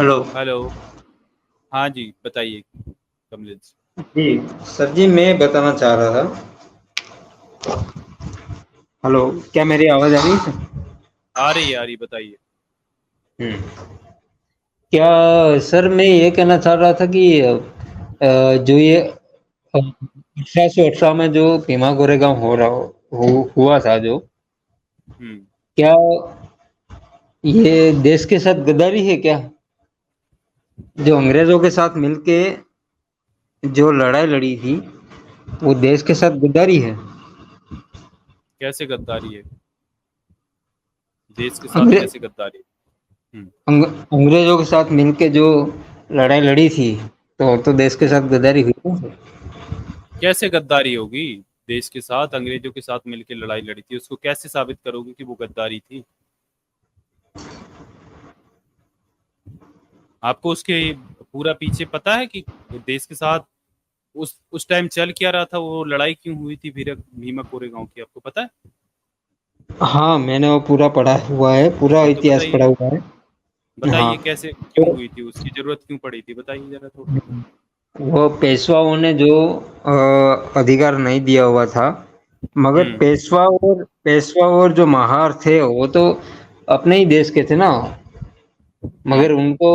Hello. Hello. हाँ जी, बताइए कमलेश। जी sir जी, मैं बताना चाह रहा था। हेलो, क्या मेरी आवाज़ आ रही है सर? आ रही बताइए। क्या सर, मैं ये कहना चाह रहा था कि जो ये 1818 में जो भीमा कोरेगांव हुआ था जो, हम्म। क्या ये देश के साथ गद्दारी है क्या? जो अंग्रेजों के साथ मिलके जो लड़ाई लड़ी थी, वो देश के साथ गद्दारी है। कैसे गद्दारी है? देश के साथ अंग्रे, कैसे गद्दारी है? अंग्रेजों के साथ मिलके जो लड़ाई लड़ी थी, तो देश के साथ गद्दारी हुई ना सर? कैसे गद्दारी होगी? देश के साथ अंग्रेजों के साथ मिलकर लड़ाई लड़ी थी, उसको कैसे साबित करोगे कि वो गद्दारी थी? आपको उसके पूरा पीछे पता है कि देश के साथ उस टाइम चल क्या रहा था, वो लड़ाई क्यों हुई थी भीमा कोरेगांव की, आपको पता है? हाँ, मैंने वो पूरा पढ़ा हुआ है, पूरा हाँ तो इतिहास पढ़ा बताइए। हुआ है। हाँ, बताइए कैसे क्यों तो हुई थी, उसकी जरूरत क्यों पड़ी थी, बताइए जरा थोड़ा। वो पेशवाओं ने जो अधिकार नहीं दिया हुआ था, मगर हम्म। पेशवा और जो महार थे वो तो अपने ही देश के थे ना। हम्म। मगर उनको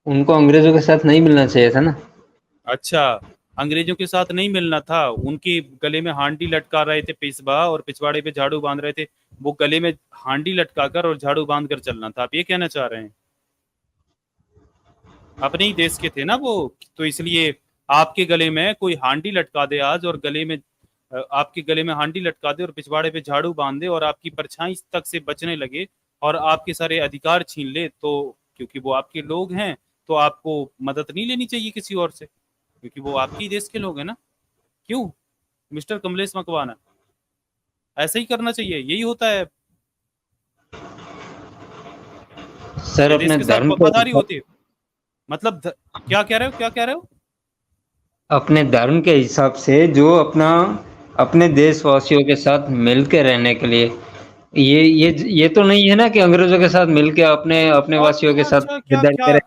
उनको अंग्रेजों के साथ नहीं मिलना चाहिए था ना। अच्छा, अंग्रेजों के साथ नहीं मिलना था, उनके गले में हांडी लटका रहे थे पेशवा और पिछवाड़े पे झाड़ू बांध रहे थे। वो गले में हांडी लटका कर और झाड़ू बांध कर चलना था, आप ये कहना चाह रहे हैं? अपने ही देश के थे ना वो, तो इसलिए आपके गले में कोई हांडी लटका दे आज और गले में आपके गले में हांडी लटका दे और पिछवाड़े पे झाड़ू बांध दे और आपकी परछाई तक से बचने लगे और आपके सारे अधिकार छीन ले, तो क्योंकि वो आपके लोग हैं तो आपको मदद नहीं लेनी चाहिए किसी और से, क्योंकि वो आपके ही देश के लोग हैं ना। क्यों मिस्टर कमलेश मकवाना? ऐसा ही करना चाहिए, यही होता है। सर, ये देश अपने के साथ धर्म के वफादारी होती है। मतलब क्या कह रहे हो, क्या कह रहे हो? अपने धर्म के हिसाब से जो अपना अपने देशवासियों के साथ मिलके रहने के लिए, ये तो नहीं है ना कि अंग्रेजों के साथ मिलके अपने अपने वासियों के अच्छा साथ अच्छा, क्या गद्दारी क्या? करें।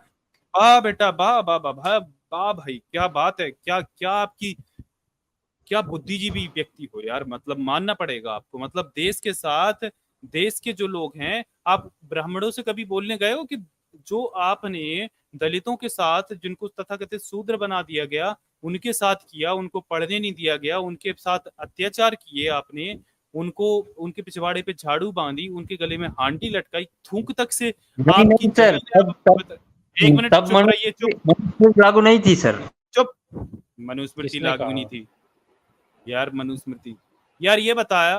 वाह बेटा, वाह वाह वाह वाह वाह भाई, क्या बात है, क्या क्या आपकी, क्या बुद्धिजीवी व्यक्ति हो यार, मतलब मानना पड़ेगा आपको। मतलब देश के साथ, देश के जो लोग हैं, आप ब्राह्मणों से कभी बोलने गए हो कि जो आपने दलितों के साथ, जिनको तथाकथित शूद्र बना दिया गया, उनके साथ किया, उनको पढ़ने नहीं दिया गया, उनके साथ अत्याचार किए आपने, उनको, उनके पिछवाड़े पे झाड़ू बांधी, उनके गले में हांडी लटकाई, थूक तक से नहीं आपकी नहीं सर, जमीन है। तब तब एक मिनट तब चुप रहिए, चुप। मनुस्मृति लागू नहीं थी सर। चुप। मनुस्मृति किसने लागू नहीं कहा? थी यार, मनुस्मृति। यार ये बताया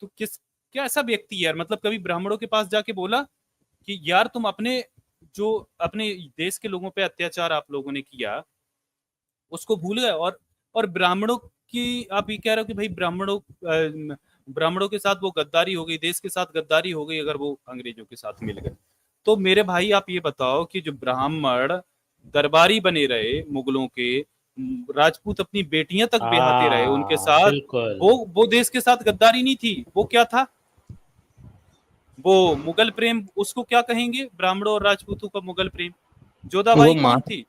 तो किस, क्या ऐसा व्यक्ति यार, मतलब कभी ब्राह्मणों के पास जाके बोला कि यार तुम अपने, जो अपने देश के लोगों पे अत्याचार आप लोगों ने किया उसको भूल गए? और ब्राह्मणों की आप ये कह रहे हो कि भाई ब्राह्मणों के साथ वो गद्दारी हो गई, देश के साथ गद्दारी हो गई अगर वो अंग्रेजों के साथ मिल गए। तो मेरे भाई आप ये बताओ कि जो ब्राह्मण दरबारी बने रहे मुगलों के, राजपूत अपनी बेटियां तक ब्याहते रहे उनके हाँ, साथ, बिल्कुल। वो देश के साथ गद्दारी नहीं थी, वो क्या था? वो मुगल प्रेम, उसको क्या कहेंगे ब्राह्मणों और राजपूतों का मुगल प्रेम? वो जोधाबाई कौन थी?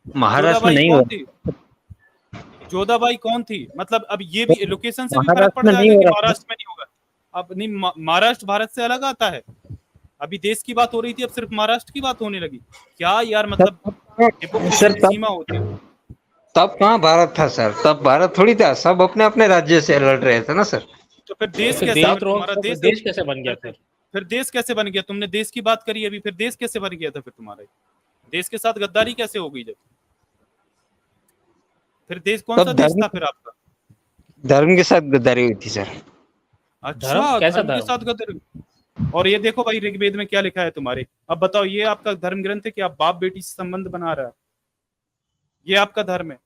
महाराष्ट्र में जोधाबाई नहीं हो कौन थी? रहा। जोधाबाई कौन थी? मतलब अब ये भी लोकेशन से भी फर्क महाराष्ट्र पड़ में नहीं जाएगा हो कि रहा था। महाराष्ट्र में नहीं होगा। अब नहीं, महाराष्ट्र भारत से अलग आता है। अभी देश की बात हो रही थी, अब सिर्फ महाराष्ट्र की बात होने लगी। क्या यार, मतलब हिपोक्रेसी सर, की तब सीमा होती है। तब कहाँ भारत था सर? तब भारत थोड़ी था, सब अपने अपने राज्य से लड़ रहे थे ना सर। तो फिर तो देश फिर कैसे, देश फिर द्रोह, तुम्हारा तो फिर देश, देश कैसे बन गया फिर? फिर देश कैसे बन गया? तुमने देश की बात करी अभी, फिर देश कैसे बन गया था फिर तुम्हारा? देश के साथ गद्दारी कैसे हो गई जब? फिर देश कौन सा तब देश धर्म था फिर आपका? धर्म के साथ गद्दारी हुई थी सर। धर्म? अच्छा, कैसा धर्म के धर्म? साथ गद्दारी। और ये देखो भाई, ऋग्वेद में क्या लिखा है तुम्हारे, अब बताओ, ये आपका धर्म ग्रंथ है कि आप बाप बेटी से संबंध बना रहा है? ये आपका धर्म है?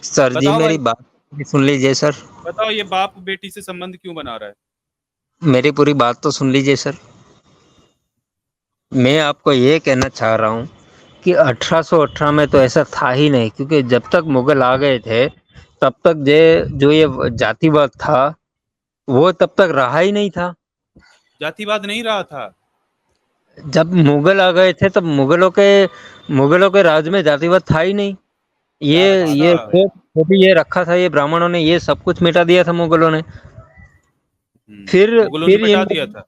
सर जी, बताओ मेरी भाई, बात सुन लीजिए सर। बताओ ये बाप बेटी से संबंध क्यों बना रहा है? मेरी पूरी बात तो सुन लीजिए सर। मैं आपको ये कहना चाह रहा हूँ कि 1818 में तो ऐसा था ही नहीं, क्योंकि जब तक मुगल आ गए थे तब तक जो ये जातिवाद था वो तब तक रहा ही नहीं था। जातिवाद नहीं रहा था। जब मुगल आ गए थे तब मुगलों के राज में जातिवाद था ही नहीं। ये अच्छा। जो भी ये रखा था, ये ब्राह्मणों ने ये सब कुछ मिटा दिया था मुगलों ने। मुगलों ने फिर मिटा इन दिया था।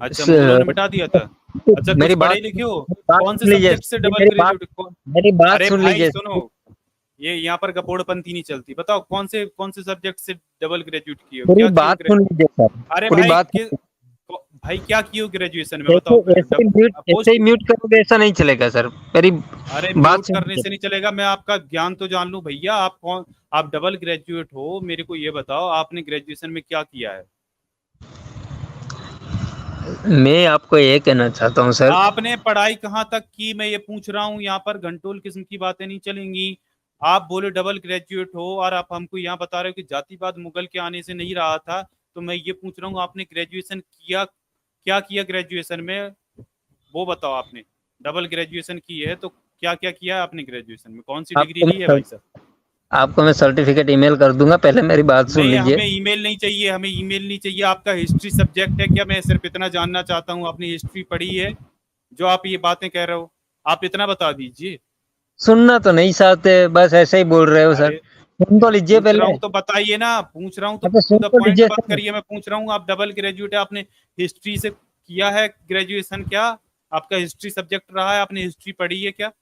अच्छा, मुगलों ने स- मिटा दिया था। अच्छा, कुछ मेरी पढ़े बात लिखे हो? मेरी बात कौन से सुन लीजिए, सब्जेक्ट से डबल मेरी बात ग्रेजुएट कौन? मेरी बात अरे सुन भाई लीजिए। सुनो, ये यहाँ पर गपोड़पंती नहीं चलती। बताओ कौन से सब्जेक्ट से डबल ग्रेजुएट किए हो, पूरी क्या किए हो बात सुन लीजिए सर, अरे पूरी भाई बात। भाई क्या किए हो ग्रेजुएशन में, बताओ पहले। ऐसे ही पोस्ट। म्यूट करोगे, ऐसा नहीं चलेगा सर। मेरी अरे बात म्यूट सुन करने लीजिए। से नहीं चलेगा, मैं आपका ज्ञान तो जान लूं भैया। आप डबल ग्रेजुएट हो, मेरे को ये बताओ आपने ग्रेजुएशन में क्या किया है? मैं आपको ये कहना चाहता हूँ सर। आपने पढ़ाई कहाँ तक की, मैं ये पूछ रहा हूँ। यहाँ पर घंटोल किस्म की बातें नहीं चलेंगी। आप बोले डबल ग्रेजुएट हो और आप हमको यहाँ बता रहे हो कि जातिवाद मुगल के आने से नहीं रहा था। तो मैं ये पूछ रहा हूँ आपने ग्रेजुएशन किया, क्या किया ग्रेजुएशन में, वो बताओ। आपने डबल ग्रेजुएशन की है तो क्या क्या किया है आपने ग्रेजुएशन में, कौन सी डिग्री आपको ली है मैं भाई साहब? आपको मैं सर्टिफिकेट ईमेल कर दूंगा, पहले मेरी बात सुन नहीं, लीजिए। हमें ईमेल नहीं चाहिए, हमें ईमेल नहीं चाहिए। आपका हिस्ट्री सब्जेक्ट है क्या? मैं सिर्फ इतना जानना चाहता हूँ, आपने हिस्ट्री पढ़ी है जो आप ये बातें कह रहे हो? आप इतना बता दीजिए। सुनना तो नहीं चाहते, बस ऐसे ही बोल रहे हो सर। अरे सुन तो लीजिए पूछ रहा पहले। हूँ तो बताइए ना, पूछ रहा हूँ तो अच्छा, टू सुन द तो पॉइंट लीजिए बात सर। करिए। मैं पूछ रहा हूँ, आप डबल ग्रेजुएट है, आपने हिस्ट्री से किया है ग्रेजुएशन क्या? आपका हिस्ट्री सब्जेक्ट रहा है, आपने हिस्ट्री पढ़ी है क्या?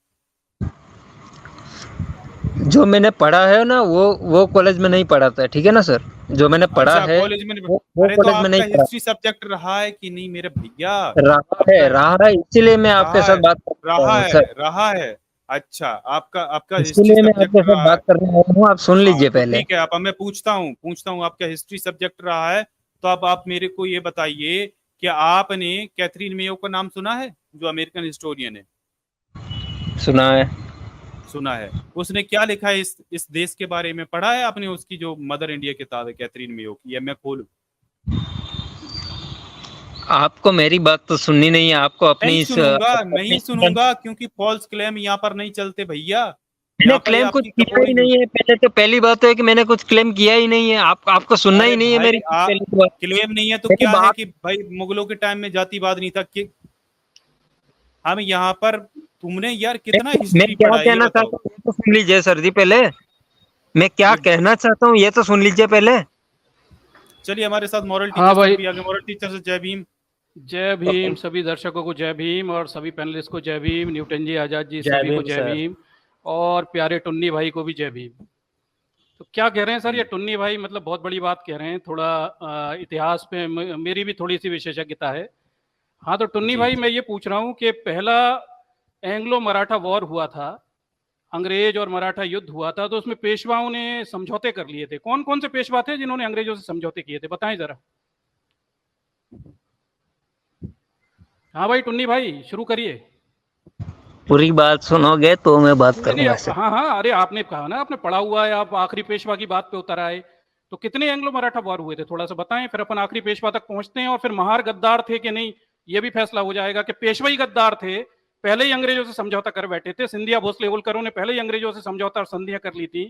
जो मैंने पढ़ा है ना, वो कॉलेज में नहीं पढ़ा था, ठीक है ना सर। जो मैंने पढ़ा अच्छा, है कॉलेज में नहीं वो अरे तो कॉलेज में नहीं आपका पढ़ा। हिस्ट्री सब्जेक्ट रहा है कि नहीं मेरे भैया? रहा है, आपका रहा है, इसीलिए मैं आपके रहा साथ है, बात कर रहा हूँ सर। रहा है। अच्छा, आपका आपका हिस्ट्री इसीलिए मैं सब्जेक्ट आपके साथ रहा है। बात करने आया हूँ, आप सुन हाँ लीजिए तो पहले। ठीक है, अब मैं पूछता हूँ आपका हिस्ट्री सब्जेक्ट रहा है। तो अब आप मेरे को ये बताइए कि आपने कैथरीन मेयो का नाम सुना है, जो अमेरिकन हिस्टोरियन है? सुना है। सुना है। उसने क्या लिखा है इस देश के बारे में, पढ़ा है आपने? उसकी जो मदर इंडिया किताब है कैथरीन मेयो की, या मैं खोलूं? आपको मेरी बात तो सुननी नहीं है, आपको अपनी नहीं इस सुनूंगा, नहीं सुनूंगा, क्योंकि फॉल्स क्लेम यहाँ पर नहीं चलते भैया। मैंने यहाँ पर ये क्लेम कुछ आपकी किया ही कपोड़ी। नहीं है। पहले तो पहली बात तो है कि मैंने कुछ क्लेम किया ही नहीं है। आपको सुनना अरे ही नहीं है भाई मेरी पहली तो बात। क्लेम नहीं है तो मेरी क्या है बात कि भाई मुगलों के टाइम में जातिवाद नहीं था कि हम यहाँ पर, तुमने यार कितना मैं हिस्ट्री क्या पढ़ा है ये कहना बताओ। चाहता हूँ ये तो सुन लीजिए सर जी पहले। मैं क्या ये कहना चाहता हूँ ये तो सुन लीजिए पहले। चलिए, हमारे साथ मॉरल हाँ टीचर सर भाई, भी आ गए। मॉरल टीचर से जय भीम। जय भीम। सभी दर्शकों को जय भीम और सभी पैनलिस्ट को जय भीम। न्यूटन जी, आजाद जी, जय सभी को भीम जय सर। भीम। और प्यारे टुन्नी भाई को भी जय भीम। तो क्या कह रहे हैं सर ये टुन्नी भाई, मतलब बहुत बड़ी बात कह रहे हैं। थोड़ा इतिहास पे मेरी भी थोड़ी सी विशेषज्ञता है। हाँ तो टुन्नी जी भाई, जी। मैं ये पूछ रहा हूँ कि पहला एंग्लो मराठा वॉर हुआ था, अंग्रेज और मराठा युद्ध हुआ था, तो उसमें पेशवाओं ने समझौते कर लिए थे। कौन कौन से पेशवा थे जिन्होंने अंग्रेजों से समझौते किए थे, बताएं जरा। हाँ भाई टुन्नी भाई, शुरू करिए। पूरी बात सुनोगे तो मैं बात नहीं नहीं, करूंगा सर। हाँ हाँ, अरे आपने कहा ना आपने पढ़ा हुआ है, आप आखिरी पेशवा की बात पे उतर आए। तो कितने एंग्लो मराठा वॉर हुए थे, थोड़ा सा बताएं, फिर अपन आखिरी पेशवा तक पहुंचते हैं। और फिर महार गद्दार थे कि नहीं, ये भी फैसला हो जाएगा कि पेशवा ही गद्दार थे, पहले ही अंग्रेजों से समझौता कर बैठे थे। सिंधिया भोसले होलकरों ने पहले ही अंग्रेजों से समझौता और संधियां कर ली थी।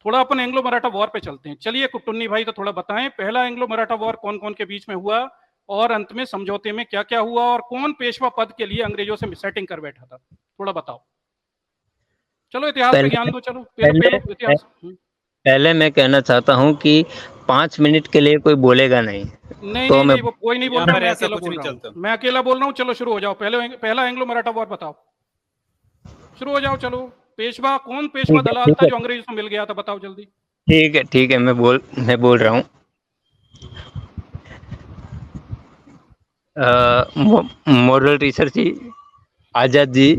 थोड़ा अपन एंग्लो मराठा वॉर पे चलते हैं। चलिए टुन्नी भाई, तो थोड़ा बताएं पहला एंग्लो मराठा वॉर कौन कौन के बीच में हुआ, और अंत में समझौते में क्या क्या हुआ, और कौन पेशवा पद के लिए अंग्रेजों से सेटिंग कर बैठा था, थोड़ा बताओ। चलो इतिहास पे ज्ञान पहले दो, चलो पेलो पहले पेलो इतिहास। पहले मैं कहना चाहता हूँ कि 5 मिनट के लिए कोई बोलेगा नहीं। नहीं तो नहीं मैं नहीं, वो कोई नहीं बोल यहाँ रहा, पर मैं ऐसा अकेला कुछ बोल नहीं रहा हूँ, चलता। मैं अकेला बोल रहा हूँ। चलो शुरू हो जाओ, पहले पहला एंग्लो मराठा वॉर बताओ, शुरू हो जाओ चलो। पेशवा कौन, पेशवा ठीक है, दलाल ठीक था है, जो अंग्रेजों से मिल गया था, बताओ जल्दी। ठीक है, ठीक है, मैं बोल रहा हूँ। मॉरल टीचर जी, आजाद जी।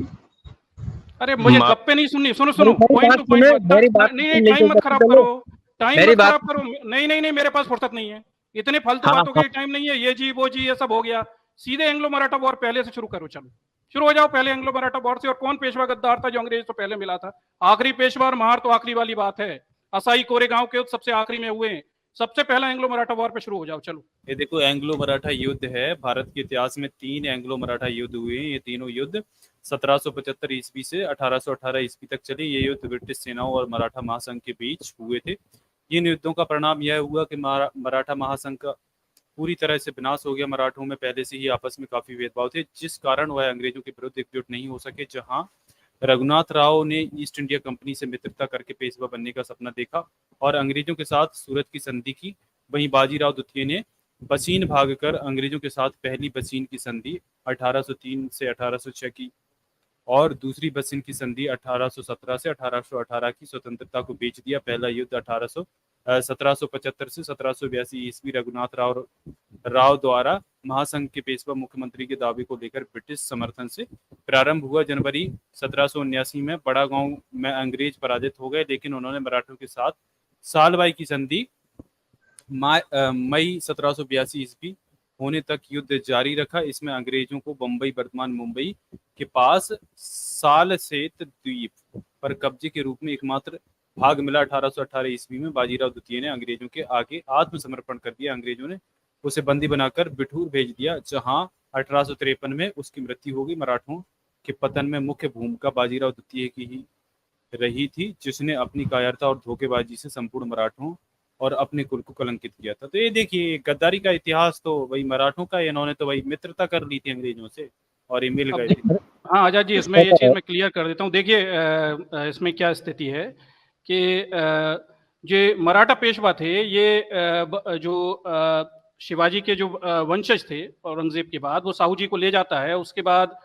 अरे मुझे माफ। गप्पे नहीं सुननी, सुनो मेरी सुनो, मेरी पॉइंट बात टू पॉइंट सुने, बात। मेरी बात नहीं नहीं, सुन टाइम लीजिए मत सबसे खराब पहले। करो, टाइम मेरी मत बात। खराब करो। नहीं नहीं नहीं, मेरे पास फुर्सत नहीं है, इतने फालतू हाँ, बातों के हाँ। लिए टाइम नहीं है। ये जी वो जी ये सब हो गया, सीधे एंग्लो मराठा वॉर पहले से शुरू करो। चलो शुरू हो जाओ पहले एंग्लो मराठा वॉर से। और कौन पेशवा गद्दार था जो अंग्रेज तो पहले मिला था। आखिरी पेशवा और महार तो आखिरी वाली बात है। असाई कोरेगांव के युद्ध सबसे आखिरी में हुए हैं। सबसे पहला एंग्लो मराठा वॉर पे शुरू हो जाओ, चलो। ये देखो, एंग्लो मराठा युद्ध है। भारत के इतिहास में 3 एंग्लो मराठा युद्ध हुए हैं। ये तीनों युद्ध 1775 ईस्वी से 1818 ईस्वी तक चले। ये युद्ध ब्रिटिश सेनाओं और मराठा महासंघ के बीच हुए थे। इन युद्धों का परिणाम यह हुआ कि मराठा महासंघ का पूरी तरह से विनाश हो गया। मराठों में पहले से ही आपस में काफी भेदभाव थे, जिस कारण वह अंग्रेजों के विरुद्ध एकजुट नहीं हो सके। जहां रघुनाथ राव ने ईस्ट इंडिया कंपनी से मित्रता करके पेशवा बनने का सपना देखा और अंग्रेजों के साथ सूरत की संधि की, वहीं बाजीराव द्वितीय ने बसीन भागकर अंग्रेजों के साथ पहली बसीन की संधि 1803 से 1806 की और दूसरी बसीन की संधि 1817 से 1818 की स्वतंत्रता को बेच दिया। पहला युद्ध 1775 से 1782 ईस्वी रघुनाथ राव द्वारा महासंघ के पेशवा मुख्यमंत्री के दावे को लेकर ब्रिटिश समर्थन से प्रारंभ हुआ। जनवरी 1779 में बड़ा गांव में अंग्रेज पराजित हो गए, लेकिन उन्होंने मराठों के साथ सालबाई की संधि मई 1782 ईस्वी होने तक युद्ध जारी रखा। इसमें अंग्रेजों को बंबई वर्तमान मुंबई के पास सालसेत द्वीप पर कब्जे के रूप में एकमात्र भाग मिला। 1818 ईस्वी में बाजीराव द्वितीय ने अंग्रेजों के आगे आत्मसमर्पण कर दिया। अंग्रेजों ने उसे बंदी बनाकर बिठूर भेज दिया, जहां 1853 में उसकी मृत्यु हो गई। मराठों के पतन में मुख्य भूमिका बाजीराव द्वितीय की ही रही थी, जिसने अपनी कायरता और धोखेबाजी से संपूर्ण मराठों और अपने कुल को कलंकित किया था। तो ये देखिए गद्दारी का इतिहास तो वही मराठों का, इन्होंने तो वही मित्रता कर ली थी अंग्रेजों से और ये मिल गए थे। हाँ आजाद जी, इसमें ये चीज मैं क्लियर कर देता हूँ। देखिए इसमें क्या स्थिति है कि जो मराठा पेशवा थे ये जो शिवाजी के जो वंशज थे औरंगजेब के बाद, वो साहू जी को ले जाता है। उसके बाद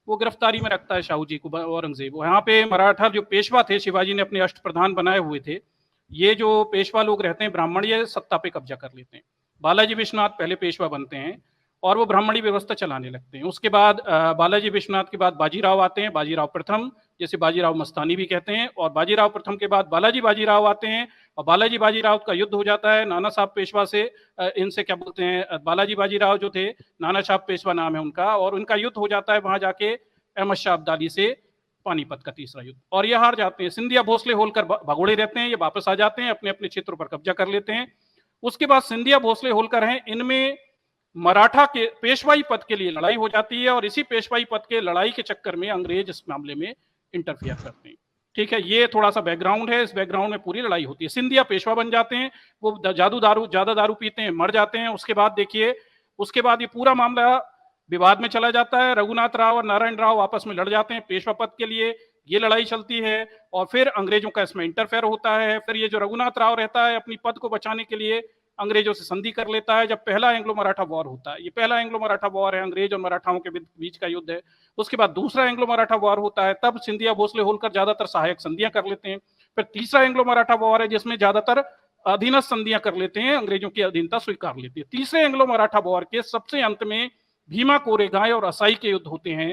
वो गिरफ्तारी में रखता है साहू जी को औरंगजेब। यहाँ पे मराठा जो पेशवा थे, शिवाजी ने अपने अष्टप्रधान बनाए हुए थे। ये जो पेशवा लोग रहते हैं ब्राह्मण, ये सत्ता पे कब्जा कर लेते हैं। बालाजी विश्वनाथ पहले पेशवा बनते हैं और वो ब्राह्मणी व्यवस्था चलाने लगते हैं। उसके बाद बालाजी विश्वनाथ के बाद बाजीराव आते हैं, बाजीराव प्रथम, जैसे बाजीराव मस्तानी भी कहते हैं। और बाजीराव प्रथम के बाद बाजीराव आते हैं और बाजीराव का युद्ध हो जाता है नाना साहब पेशवा से। इनसे क्या बोलते हैं, बाजीराव जो थे, नाना साहब पेशवा नाम है उनका, और उनका युद्ध हो जाता है वहां जाके अहमद शाह अब्दाली से, पानीपत का तीसरा युद्ध, और ये हार जाते हैं। सिंधिया भोसले होलकर भगोड़े रहते हैं, ये वापस आ जाते हैं, अपने अपने क्षेत्रों पर कब्जा कर लेते हैं। उसके बाद सिंधिया भोसले होलकर हैं, इनमें मराठा के पेशवाई पद के लिए लड़ाई हो जाती है और इसी पेशवाई पद के लड़ाई के चक्कर में अंग्रेज इस मामले में इंटरफियर करते हैं। ठीक है, ये थोड़ा सा बैकग्राउंड है। इस बैकग्राउंड में पूरी लड़ाई होती है। सिंधिया पेशवा बन जाते हैं, वो ज्यादा दारू पीते हैं, मर जाते हैं। उसके बाद देखिए, उसके बाद ये पूरा मामला विवाद में चला जाता है। रघुनाथ राव और नारायण राव आपस में लड़ जाते हैं पेशवा पद के लिए, ये लड़ाई चलती है और फिर अंग्रेजों का इसमें इंटरफेयर होता है। फिर ये जो रघुनाथ राव रहता है, अपनी पद को बचाने के लिए अंग्रेजों से संधि कर लेता है। जब पहला एंग्लो मराठा वॉर होता है, ये पहला एंग्लो मराठा वॉर है, अंग्रेज और मराठाओं के बीच का युद्ध है। उसके बाद दूसरा एंग्लो मराठा वॉर होता है, तब सिंधिया भोसले होलकर ज्यादातर सहायक संधियां कर लेते हैं। फिर तीसरा एंग्लो मराठा वॉर है, जिसमें ज्यादातर अधीनस्थ संधियां कर लेते हैं, अंग्रेजों की अधीनता स्वीकार लेते हैं। तीसरे एंग्लो मराठा वॉर के सबसे अंत में भीमा कोरेगांव और असाई के युद्ध होते हैं।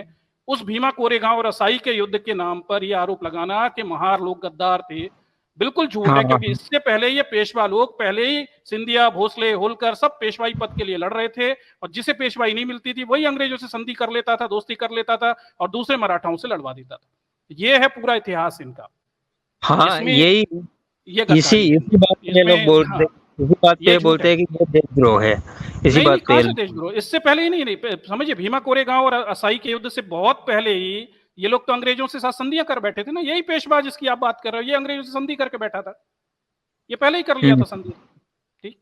उस भीमा कोरेगांव और असाई के युद्ध के नाम पर यह आरोप लगाना कि महार लोग गद्दार थे, बिल्कुल झूठ है। क्योंकि इससे पहले ये पेशवा लोग पहले ही सिंधिया भोसले होलकर सब पेशवाई पद के लिए लड़ रहे थे, और जिसे पेशवाई नहीं मिलती थी वही अंग्रेजों से संधि कर लेता था, दोस्ती कर लेता था और दूसरे मराठाओं से लड़वा देता था। ये है पूरा इतिहास इनका। हाँ, यही ये इसी बात पे लोग बोलते, इसी बात पे बोलते हैं कि ये देशद्रोह है। इसी बात पे देशद्रोह, इससे पहले ही नहीं समझिए, भीमा कोरेगांव और असाई के युद्ध से बहुत पहले ही ये लोग तो अंग्रेजों से साथ संधियां कर बैठे थे ना। यही पेशवा जिसकी आप बात कर रहे हो, ये अंग्रेजों से संधि करके बैठा था, ये पहले ही कर लिया था संधि। ठीक,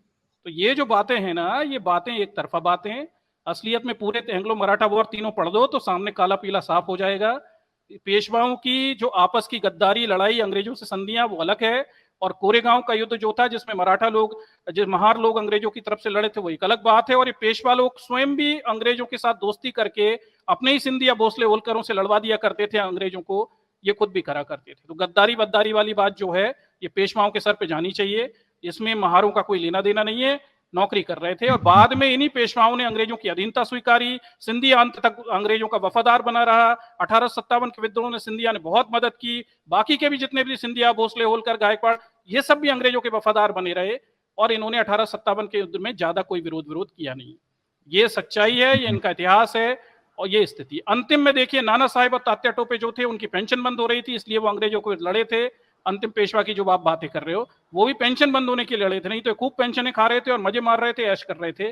तो ये जो बातें हैं ना, ये बातें एक तरफा बातें हैं। असलियत में पूरे एंग्लो मराठा वॉर तीनों पढ़ दो तो सामने काला पीला साफ हो जाएगा। पेशवाओं की जो आपस की गद्दारी लड़ाई, अंग्रेजों से संधियां, वो अलग है। और कोरेगांव का युद्ध जो था, जिसमें मराठा लोग, जो महार लोग अंग्रेजों की तरफ से लड़े थे, वो एक अलग बात है। और ये पेशवा लोग स्वयं भी अंग्रेजों के साथ दोस्ती करके अपने ही सिंधिया भोसले होलकरों से लड़वा दिया करते थे अंग्रेजों को, ये खुद भी करा करते थे। तो गद्दारी बद्दारी वाली बात जो है, ये पेशवाओं के सर पे जानी चाहिए। इसमें महारों का कोई लेना देना नहीं है, नौकरी कर रहे थे। और बाद में इन्हीं पेशवाओं ने अंग्रेजों की अधीनता स्वीकारी, सिंधिया अंत तक अंग्रेजों का वफादार बना रहा। 1857 के विद्रोह में सिंधिया ने बहुत मदद की। बाकी के भी जितने भी सिंधिया, भोसले, होलकर, गायकवाड़, ये सब भी अंग्रेजों के वफादार बने रहे और इन्होंने 1857 के युद्ध में ज्यादा कोई विरोध किया नहीं। ये सच्चाई है, ये इनका इतिहास है और ये स्थिति। अंतिम में देखिए, नाना साहेब और तात्या टोपे जो थे, उनकी पेंशन बंद हो रही थी, इसलिए वो अंग्रेजों को लड़े थे। अंतिम पेशवा की जो आप बातें कर रहे हो, वो भी पेंशन बंद होने के लिए लड़े थे, नहीं तो खूब पेंशनें खा रहे थे और मजे मार रहे थे, ऐश कर रहे थे।